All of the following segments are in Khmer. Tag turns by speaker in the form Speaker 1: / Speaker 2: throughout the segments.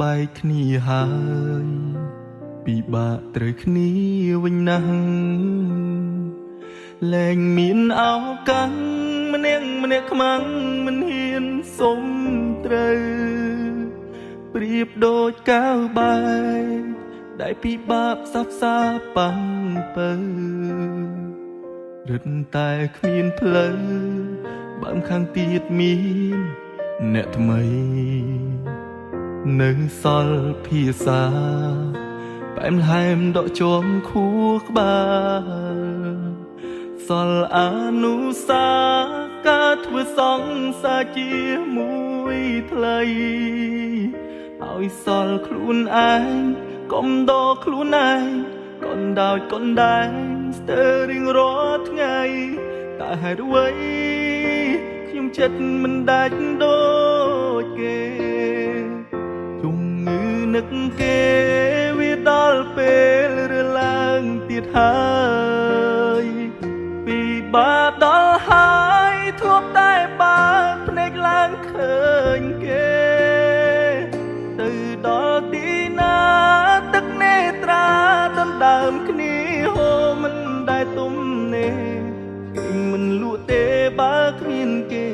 Speaker 1: បែកគ្នាហើយពិបាកត្រូវគ្នាវិញណាស់លែងមានឱកាសម្នាក់ខ្មាំងមិនហ៊ានសុំត្រូវប្រៀបដូចកៅបែកដែលពិបាកផ្សះផ្សាប៉ាំងពើរឹតតែគ្មានផ្លូវបើមខាងទៀតមានអ្នកថ្មីនៅសល់ភាសាផ្អែមល្ហែមដកជាប់ខួរក្បាលសល់អនុសាការធ្វើសង្សារជាមួយថ្លៃឲ្យសល់ខ្លួនឯងកុំដកខ្លួនឯងកូនដោយកូនដែងស្ទើររៀងរាល់ថ្ងៃតើហេតុអ្វីខ្ញុំចិត្តមិនដាច់ដូចគេជំងឺនឹកគេវាដល់ពេលរើឡើងទៀតហើយពីបាដល់ហើយធ្លាប់តែបើកភ្នែកឡើងឃើញគេទៅដល់ទីណាទឹកនេត្រាដណ្ដើមគ្នាហូរមិនដែលទុំនេគេមិនលក់ទេបើគ្មានគេ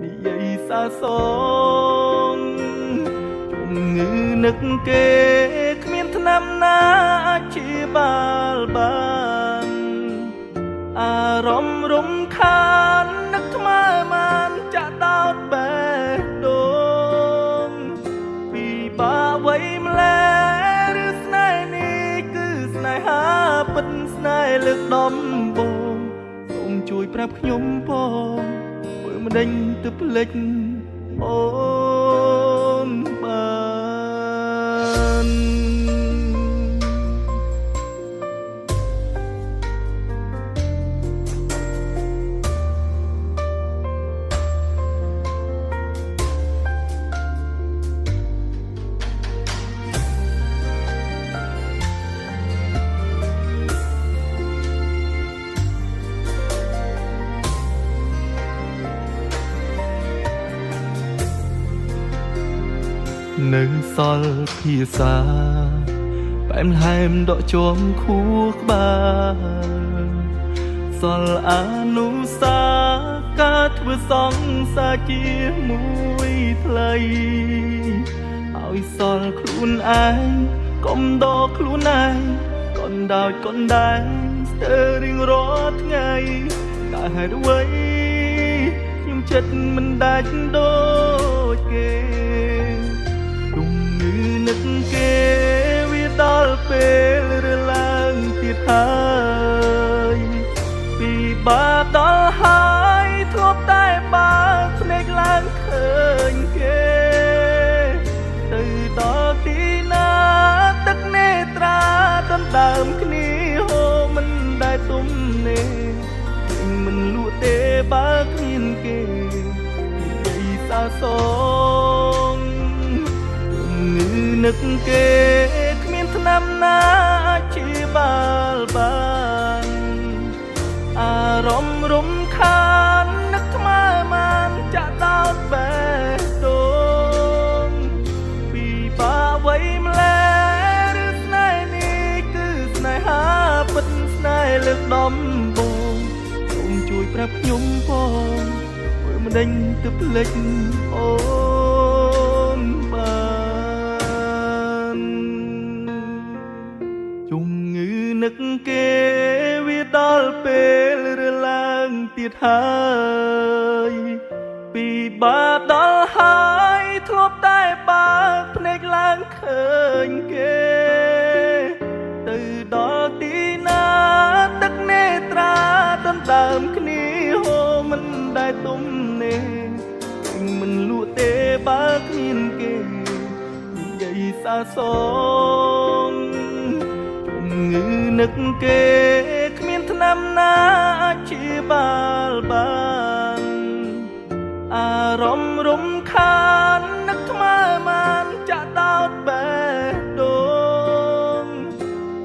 Speaker 1: និយាយសាសងជំងឺនឹកគេគ្មានថ្នាំណាអាចព្យាបាលបានអារម្មណ៍រំខាននឹកថ្មើរបានចាក់ដោតបេះដូងពីបាវ័យម្ល៉េះឬស្នេហ៍នេះគឺស្នេហាពិតស្នេហ៍លើកដំបូងសូមជួយប្រាប់ខ្ញុំផងធ្វើមិនដេញទៅភ្លេចអូនបាននៅសល់ភាសាផ្អែមល្ហែមដកជាប់ខួរក្បាលសល់អនុសាការធ្វើសង្សារជាមួយថ្លៃឲ្យសល់ខ្លួនឯងកុំដកខ្លួនឯងកូនដោយកូនដែងស្ទើររៀងរាល់ថ្ងៃតើហេតុអ្វីខ្ញុំចិត្តមិនដាច់ដូចគេនឹកគេវាដល់ពេលរើឡើងទៀតហើយពីបាដល់ហើយធ្លាប់តែបើកភ្នែកឡើងឃើញគេទៅដល់ទីណាទឹកនេត្រាដណ្ដើមគ្នាហូរមិនដែលទុំនេមិនលក់ទេបើគ្មានគេនិយាយសាសងនឹកគេគ្មានថ្នាំណាអាចព្យាបាលបានអារម្មណ៍រំខាននឹកថ្មើរបានចាក់ដោតបេះដូងពីបាវ័យម្ល៉េះឬស្នេហ៍នេះគឺស្នេហាពិតស្នេហ៍លើកដំបូងសូមជួយប្រាប់ខ្ញុំផងធ្វើមិនដេញទៅភ្លេចអូនបានជំងឺនឹកគេវាដល់ពេលរើឡើងទៀតហើយពីបាដល់ហើយធ្លាប់តែបើកភ្នែកឡើងឃើញគេទៅដល់ទីណាទឹកនេត្រាដណ្ដើមគ្នាហូរមិនដែលទុំនេមិនលក់ទេបើគ្មានគេនិយាយសាសងជំងឺនឹកគេគ្មានថ្នាំណាអាចព្យាបាលបានអារម្មណ៍រំខាននឹកថ្មើរបានចាក់ដោតបេះដូង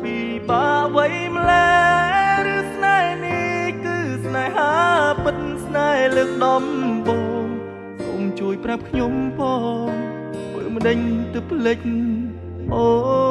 Speaker 1: ពីបាវ័យម្ល៉េះឬស្នេហ៍នេះគឺស្នេហាពិតស្នេហ៍លើកដំបូងសូមជួយប្រាប់ខ្ញុំផងធ្វើ ម្ដេញទៅភ្លេចអូ